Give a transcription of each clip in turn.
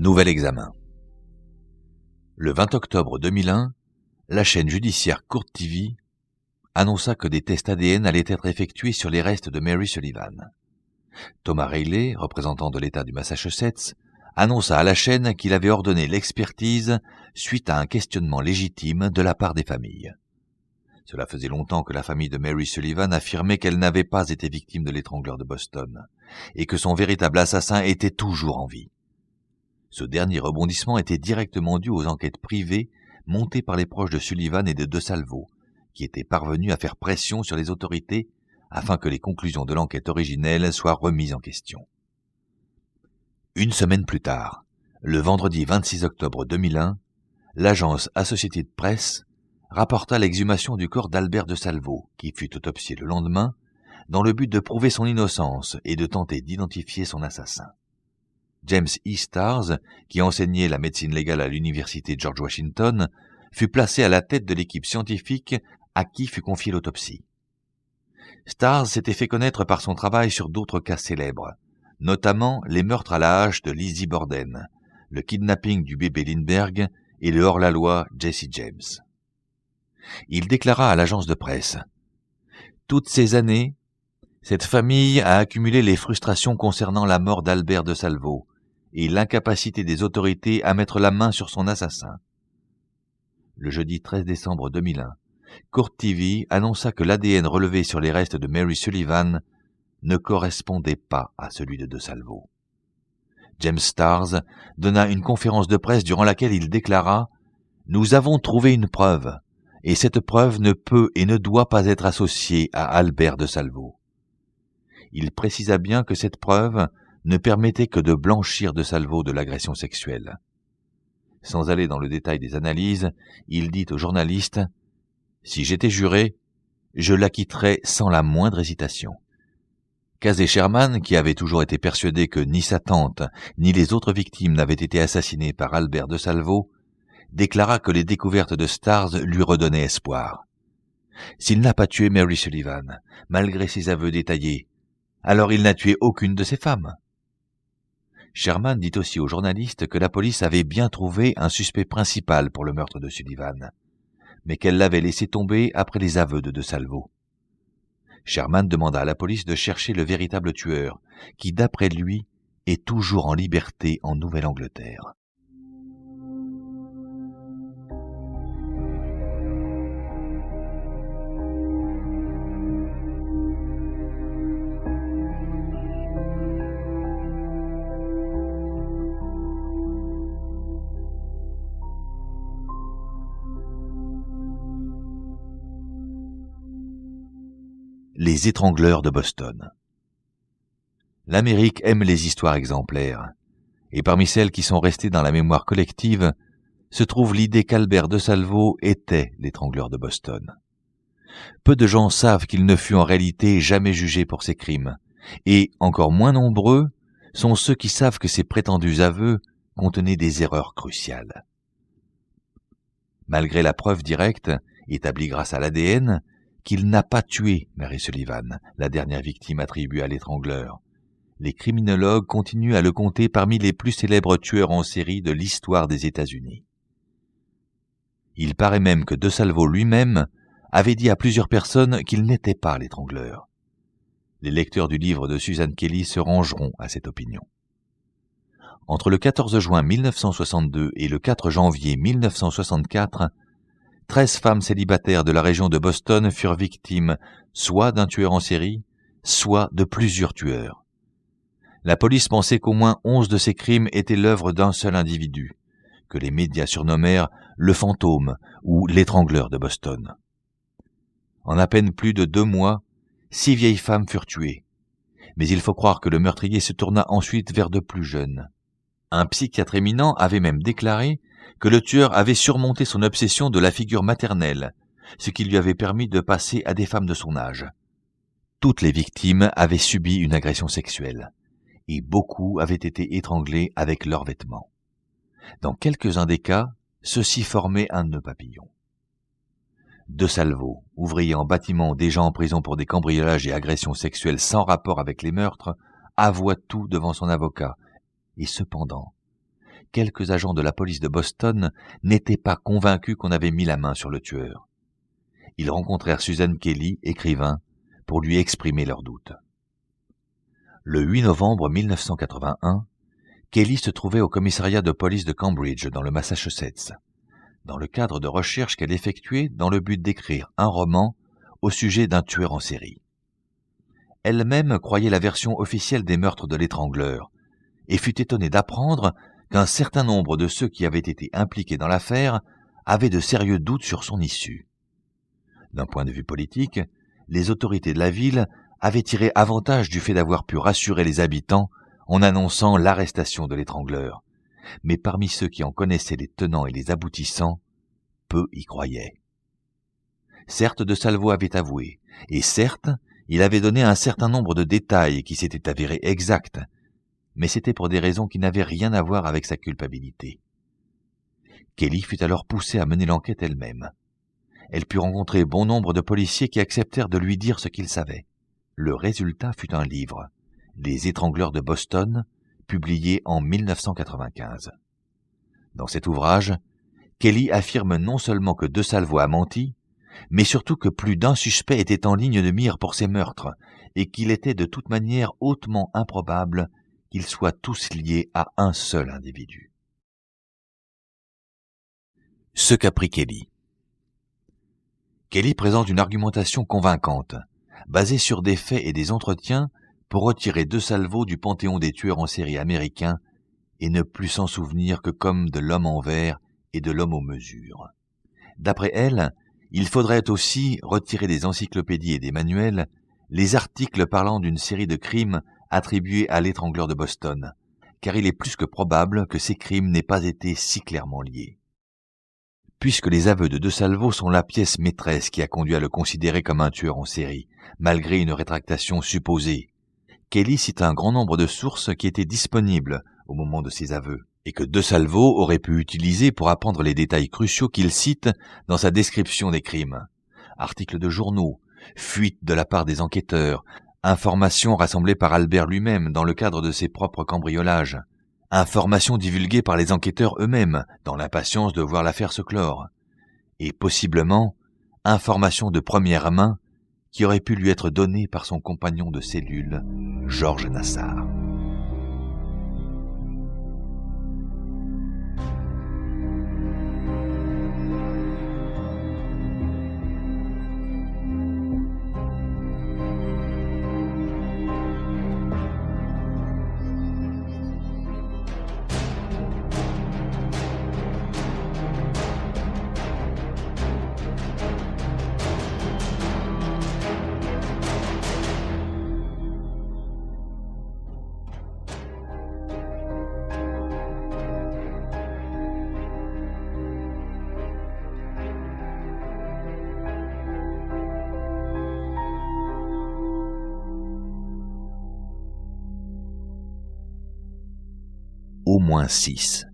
Nouvel examen. Le 20 octobre 2001, la chaîne judiciaire Court TV annonça que des tests ADN allaient être effectués sur les restes de Mary Sullivan. Thomas Riley, représentant de l'État du Massachusetts, annonça à la chaîne qu'il avait ordonné l'expertise suite à un questionnement légitime de la part des familles. Cela faisait longtemps que la famille de Mary Sullivan affirmait qu'elle n'avait pas été victime de l'étrangleur de Boston et que son véritable assassin était toujours en vie. Ce dernier rebondissement était directement dû aux enquêtes privées montées par les proches de Sullivan et de DeSalvo, qui étaient parvenus à faire pression sur les autorités afin que les conclusions de l'enquête originelle soient remises en question. Une semaine plus tard, le vendredi 26 octobre 2001, l'agence Associated Press rapporta l'exhumation du corps d'Albert DeSalvo, qui fut autopsié le lendemain, dans le but de prouver son innocence et de tenter d'identifier son assassin. James E. Stars, qui enseignait la médecine légale à l'université George Washington, fut placé à la tête de l'équipe scientifique à qui fut confiée l'autopsie. Stars s'était fait connaître par son travail sur d'autres cas célèbres, notamment les meurtres à la hache de Lizzie Borden, le kidnapping du bébé Lindbergh et le hors-la-loi Jesse James. Il déclara à l'agence de presse « Toutes ces années, cette famille a accumulé les frustrations concernant la mort d'Albert DeSalvo et l'incapacité des autorités à mettre la main sur son assassin. » Le jeudi 13 décembre 2001, Court TV annonça que l'ADN relevé sur les restes de Mary Sullivan ne correspondait pas à celui de DeSalvo. James Stars donna une conférence de presse durant laquelle il déclara « Nous avons trouvé une preuve, et cette preuve ne peut et ne doit pas être associée à Albert DeSalvo. » Il précisa bien que cette preuve ne permettait que de blanchir DeSalvo de l'agression sexuelle. Sans aller dans le détail des analyses, il dit aux journalistes « Si j'étais juré, je l'acquitterais sans la moindre hésitation. » Casey Sherman, qui avait toujours été persuadé que ni sa tante ni les autres victimes n'avaient été assassinées par Albert DeSalvo, déclara que les découvertes de Stars lui redonnaient espoir. S'il n'a pas tué Mary Sullivan, malgré ses aveux détaillés, alors il n'a tué aucune de ses femmes. Sherman dit aussi aux journalistes que la police avait bien trouvé un suspect principal pour le meurtre de Sullivan, mais qu'elle l'avait laissé tomber après les aveux de DeSalvo. Sherman demanda à la police de chercher le véritable tueur, qui d'après lui est toujours en liberté en Nouvelle-Angleterre. Les étrangleurs de Boston. L'Amérique aime les histoires exemplaires, et parmi celles qui sont restées dans la mémoire collective se trouve l'idée qu'Albert DeSalvo était l'étrangleur de Boston. Peu de gens savent qu'il ne fut en réalité jamais jugé pour ses crimes, et encore moins nombreux sont ceux qui savent que ses prétendus aveux contenaient des erreurs cruciales. Malgré la preuve directe, établie grâce à l'ADN, qu'il n'a pas tué Mary Sullivan, la dernière victime attribuée à l'étrangleur, les criminologues continuent à le compter parmi les plus célèbres tueurs en série de l'histoire des États-Unis. Il paraît même que DeSalvo lui-même avait dit à plusieurs personnes qu'il n'était pas l'étrangleur. Les lecteurs du livre de Susan Kelly se rangeront à cette opinion. Entre le 14 juin 1962 et le 4 janvier 1964, 13 femmes célibataires de la région de Boston furent victimes soit d'un tueur en série, soit de plusieurs tueurs. La police pensait qu'au moins 11 de ces crimes étaient l'œuvre d'un seul individu, que les médias surnommèrent le fantôme ou l'étrangleur de Boston. En à peine plus de 2 mois, 6 vieilles femmes furent tuées, mais il faut croire que le meurtrier se tourna ensuite vers de plus jeunes. Un psychiatre éminent avait même déclaré que le tueur avait surmonté son obsession de la figure maternelle, ce qui lui avait permis de passer à des femmes de son âge. Toutes les victimes avaient subi une agression sexuelle, et beaucoup avaient été étranglés avec leurs vêtements. Dans quelques-uns des cas, ceux-ci formaient un nœud papillon. DeSalvo, ouvrier en bâtiment déjà en prison pour des cambriolages et agressions sexuelles sans rapport avec les meurtres, avoua tout devant son avocat, et cependant, quelques agents de la police de Boston n'étaient pas convaincus qu'on avait mis la main sur le tueur. Ils rencontrèrent Susan Kelly, écrivain, pour lui exprimer leurs doutes. Le 8 novembre 1981, Kelly se trouvait au commissariat de police de Cambridge, dans le Massachusetts, dans le cadre de recherches qu'elle effectuait dans le but d'écrire un roman au sujet d'un tueur en série. Elle-même croyait la version officielle des meurtres de l'étrangleur et fut étonnée d'apprendre qu'un certain nombre de ceux qui avaient été impliqués dans l'affaire avaient de sérieux doutes sur son issue. D'un point de vue politique, les autorités de la ville avaient tiré avantage du fait d'avoir pu rassurer les habitants en annonçant l'arrestation de l'étrangleur. Mais parmi ceux qui en connaissaient les tenants et les aboutissants, peu y croyaient. Certes, de Salvo avait avoué, et certes, il avait donné un certain nombre de détails qui s'étaient avérés exacts, mais c'était pour des raisons qui n'avaient rien à voir avec sa culpabilité. Kelly fut alors poussée à mener l'enquête elle-même. Elle put rencontrer bon nombre de policiers qui acceptèrent de lui dire ce qu'ils savaient. Le résultat fut un livre, Les étrangleurs de Boston, publié en 1995. Dans cet ouvrage, Kelly affirme non seulement que De Salvo a menti, mais surtout que plus d'un suspect était en ligne de mire pour ces meurtres, et qu'il était de toute manière hautement improbable qu'ils soient tous liés à un seul individu. Ce qu'apprit Kelly. Kelly présente une argumentation convaincante, basée sur des faits et des entretiens pour retirer De Salvo du panthéon des tueurs en série américains et ne plus s'en souvenir que comme de l'homme en verre et de l'homme aux mesures. D'après elle, il faudrait aussi retirer des encyclopédies et des manuels les articles parlant d'une série de crimes attribués à l'étrangleur de Boston, car il est plus que probable que ces crimes n'aient pas été si clairement liés. Puisque les aveux de De Salvo sont la pièce maîtresse qui a conduit à le considérer comme un tueur en série, malgré une rétractation supposée, Kelly cite un grand nombre de sources qui étaient disponibles au moment de ses aveux, et que De Salvo aurait pu utiliser pour apprendre les détails cruciaux qu'il cite dans sa description des crimes. Articles de journaux, fuites de la part des enquêteurs, informations rassemblées par Albert lui-même dans le cadre de ses propres cambriolages, informations divulguées par les enquêteurs eux-mêmes dans l'impatience de voir l'affaire se clore, et possiblement informations de première main qui auraient pu lui être données par son compagnon de cellule, Georges Nassar. Au moins 6.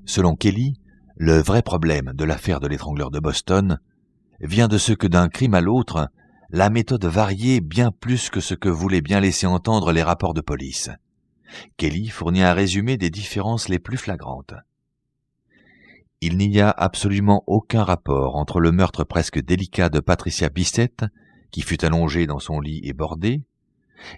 Selon Kelly, le vrai problème de l'affaire de l'étrangleur de Boston vient de ce que d'un crime à l'autre, la méthode variait bien plus que ce que voulaient bien laisser entendre les rapports de police. Kelly fournit un résumé des différences les plus flagrantes. Il n'y a absolument aucun rapport entre le meurtre presque délicat de Patricia Bissett, qui fut allongée dans son lit et bordée,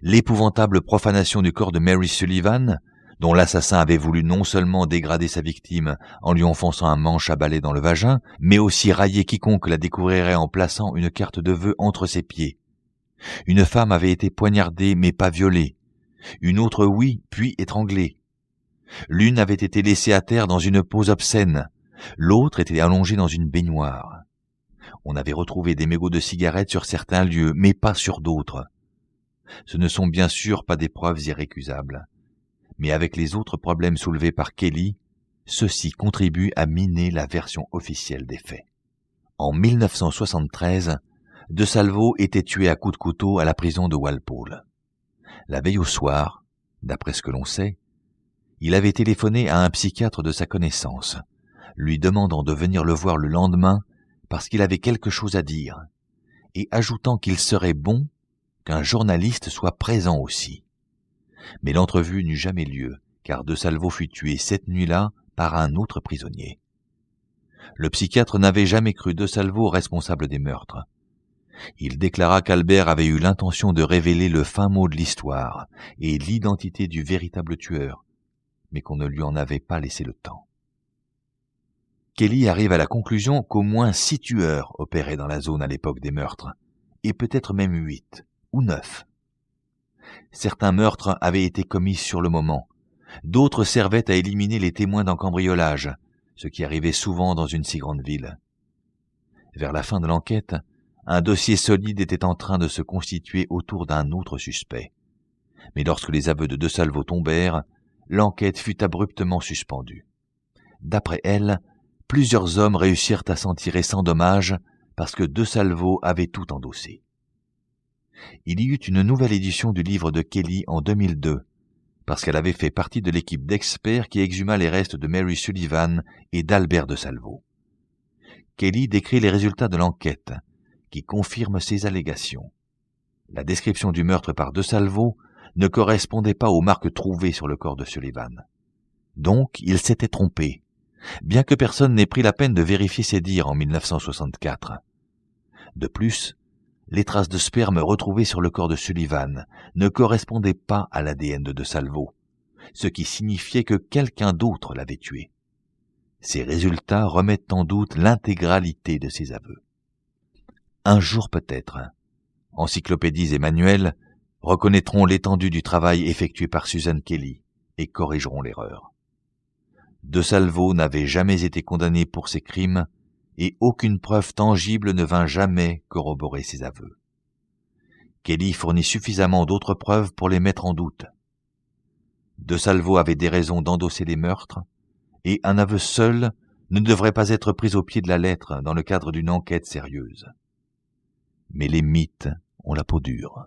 l'épouvantable profanation du corps de Mary Sullivan, dont l'assassin avait voulu non seulement dégrader sa victime en lui enfonçant un manche à balai dans le vagin, mais aussi railler quiconque la découvrirait en plaçant une carte de vœux entre ses pieds. Une femme avait été poignardée mais pas violée. Une autre oui, puis étranglée. L'une avait été laissée à terre dans une pose obscène. L'autre était allongée dans une baignoire. On avait retrouvé des mégots de cigarettes sur certains lieux, mais pas sur d'autres. Ce ne sont bien sûr pas des preuves irrécusables. Mais avec les autres problèmes soulevés par Kelly, ceux-ci contribuent à miner la version officielle des faits. En 1973, De Salvo était tué à coups de couteau à la prison de Walpole. La veille au soir, d'après ce que l'on sait, il avait téléphoné à un psychiatre de sa connaissance, lui demandant de venir le voir le lendemain parce qu'il avait quelque chose à dire, et ajoutant qu'il serait bon qu'un journaliste soit présent aussi. Mais l'entrevue n'eut jamais lieu, car De Salvo fut tué cette nuit-là par un autre prisonnier. Le psychiatre n'avait jamais cru De Salvo responsable des meurtres. Il déclara qu'Albert avait eu l'intention de révéler le fin mot de l'histoire et l'identité du véritable tueur, mais qu'on ne lui en avait pas laissé le temps. Kelly arrive à la conclusion qu'au moins 6 tueurs opéraient dans la zone à l'époque des meurtres, et peut-être même 8 ou 9. Certains meurtres avaient été commis sur le moment, d'autres servaient à éliminer les témoins d'un cambriolage, ce qui arrivait souvent dans une si grande ville. Vers la fin de l'enquête, un dossier solide était en train de se constituer autour d'un autre suspect. Mais lorsque les aveux de De Salvo tombèrent, l'enquête fut abruptement suspendue. D'après elle, plusieurs hommes réussirent à s'en tirer sans dommage parce que De Salvo avait tout endossé. Il y eut une nouvelle édition du livre de Kelly en 2002, parce qu'elle avait fait partie de l'équipe d'experts qui exhuma les restes de Mary Sullivan et d'Albert De Salvo. Kelly décrit les résultats de l'enquête, qui confirment ses allégations. La description du meurtre par De Salvo ne correspondait pas aux marques trouvées sur le corps de Sullivan. Donc, il s'était trompé, bien que personne n'ait pris la peine de vérifier ses dires en 1964. De plus, les traces de sperme retrouvées sur le corps de Sullivan ne correspondaient pas à l'ADN de Salvo, ce qui signifiait que quelqu'un d'autre l'avait tué. Ces résultats remettent en doute l'intégralité de ses aveux. Un jour peut-être, encyclopédies et manuels reconnaîtront l'étendue du travail effectué par Susan Kelly et corrigeront l'erreur. De Salvo n'avait jamais été condamné pour ses crimes et aucune preuve tangible ne vint jamais corroborer ses aveux. Kelly fournit suffisamment d'autres preuves pour les mettre en doute. De Salvo avait des raisons d'endosser les meurtres, et un aveu seul ne devrait pas être pris au pied de la lettre dans le cadre d'une enquête sérieuse. Mais les mythes ont la peau dure.